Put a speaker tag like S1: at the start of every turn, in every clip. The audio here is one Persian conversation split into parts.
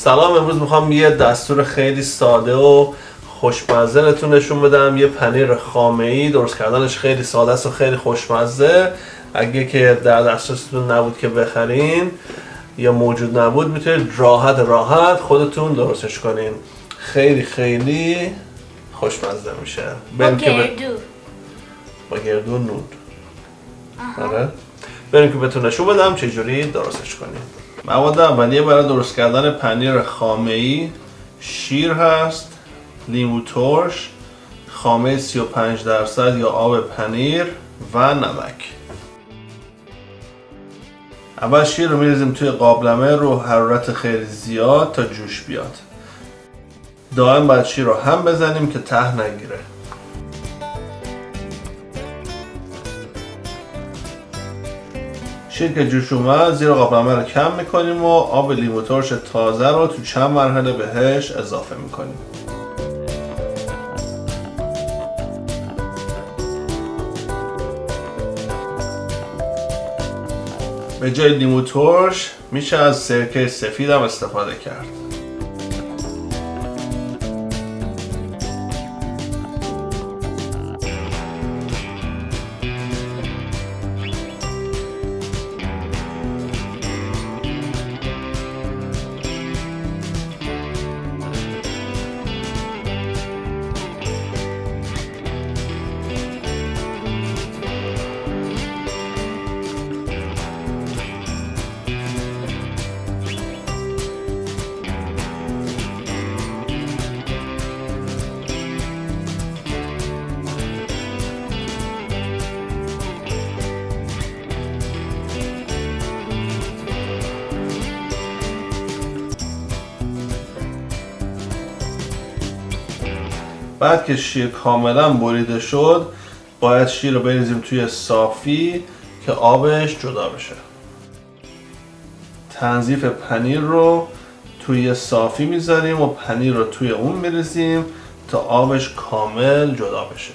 S1: سلام، امروز میخوام یه دستور خیلی ساده و خوشمزه بهتون نشون بدم. یه پنیر خامه‌ای درست کردنش خیلی ساده است و خیلی خوشمزه. اگه که در دسترستون نبود که بخرین یا موجود نبود، میتونید راحت خودتون درستش کنین. خیلی خوشمزه میشه. با گردو نون. آره. بریم که بهتون نشون بدم چجوری درستش کنیم. مواد اولیه برای درست کردن پنیر خامه‌ای شیر هست، لیمو ترش، خامه 35% یا آب پنیر و نمک. اول شیر رو میریزیم توی قابلمه رو حرارت خیلی زیاد تا جوش بیاد. دائم باید شیر رو هم بزنیم که ته نگیره. شیر که جوش اومد زیر قابلمه رو کم میکنیم و آب لیمو ترش تازه رو تو چند مرحله بهش اضافه میکنیم. به جای لیمو ترش میشه از سرکه سفید هم استفاده کرد. بعد که شیر کاملا بریده شد، باید شیر رو بریزیم توی صافی که آبش جدا بشه. تنظیف پنیر رو توی صافی میذاریم و پنیر رو توی اون میریزیم تا آبش کامل جدا بشه.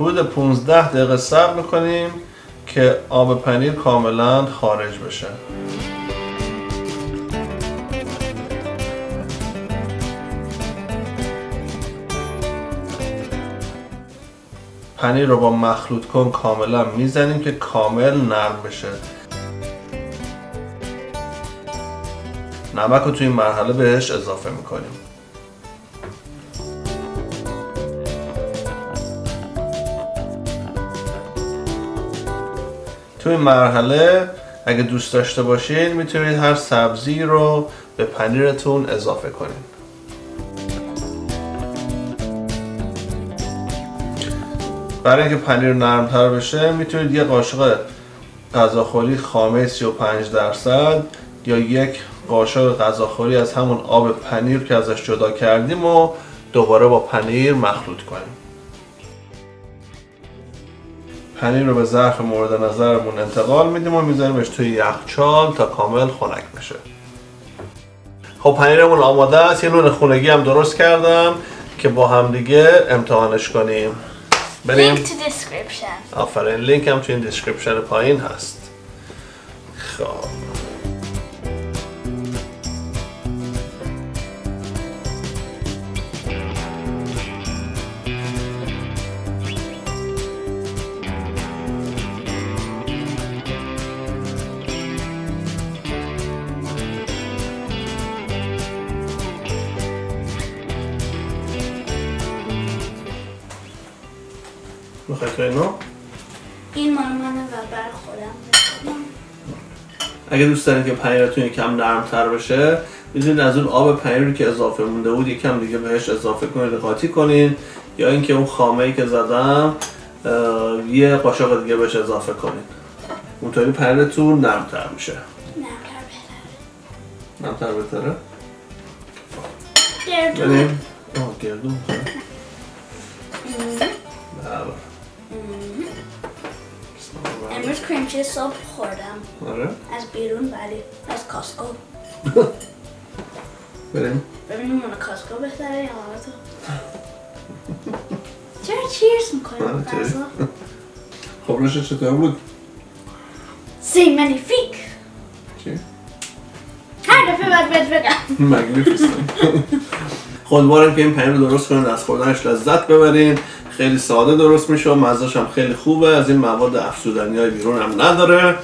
S1: حدود 15 دقیقه صبر میکنیم که آب پنیر کاملا خارج بشه. پنیر رو با مخلوط کن کاملا میزنیم که کامل نرم بشه. نمک رو توی این مرحله بهش اضافه میکنیم. توی این مرحله اگه دوست داشته باشید میتونید هر سبزی رو به پنیرتون اضافه کنید. برای اینکه پنیر نرمتر بشه میتونید یه قاشق غذاخوری خامه 35% یا یک قاشق غذاخوری از همون آب پنیر که ازش جدا کردیم و دوباره با پنیر مخلوط کنیم. پنیر رو به ظرف مورد نظرمون انتقال میدیم و میذاریمش توی یخچال تا کامل خنک بشه. خب پنیرمون آماده است. یه نون خونگی هم درست کردم که با هم دیگه امتحانش کنیم. بریم.
S2: لینک تو دیسکریپشن.
S1: آفرین، لینک هم توی این دیسکریپشن پایین هست. خب میخوای تو اینو؟
S2: این مال منه و بر خودم.
S1: اگه دوست دارید که پنیرتون یکم نرمتر بشه، میتونید از اون آب پنیری که اضافه مونده بود یکم دیگه بهش اضافه کنید، قاطی کنید، یا اینکه اون خامه‌ای که زدم یه قاشق دیگه بهش اضافه کنید. اونطوری پنیرتون نرمتر میشه. نرمتر بهتره؟ بریم. گردو میخواه.
S2: امروز کریم چیز صبح خوردم.
S1: آره؟
S2: از بیرون ولی از کاسکو.
S1: بریم.
S2: ببینیم اون کاسکو بهتره یا حالا تو چرا چیرز میکنیم غذا؟
S1: خب روش چطور بود؟
S2: سی منیفیک
S1: چی؟
S2: هر دفعه باید بهت بگم
S1: مگنیفیسنت. امیدوارم که این پنیر رو درست کنید، از خوردنش لذت ببرین. خیلی ساده درست میشه و مزه‌ش هم خیلی خوبه، از این مواد افزودنی‌های بیرون هم نداره.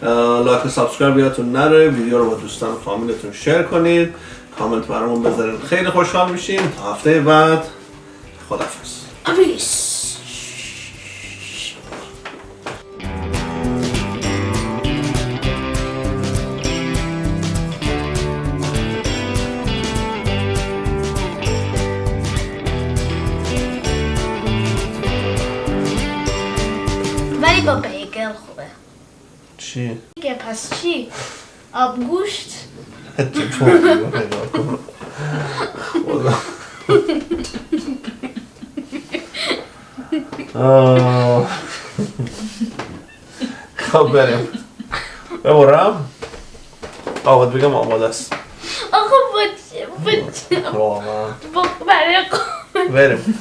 S1: لایک و سابسکرایب یادتون نره، ویدیو رو با دوستان و فامیلتون شیر کنید، کامنت برامون بذارین، خیلی خوشحال میشیم. تا هفته بعد خداحافظ.
S2: آبیس ولی با بیگل خوبه.
S1: چی؟
S2: دیگه پس چی؟ آبگوشت؟
S1: خب بریم. ببرم؟ آقا بگم آماده است.
S2: آخه برای
S1: بریم.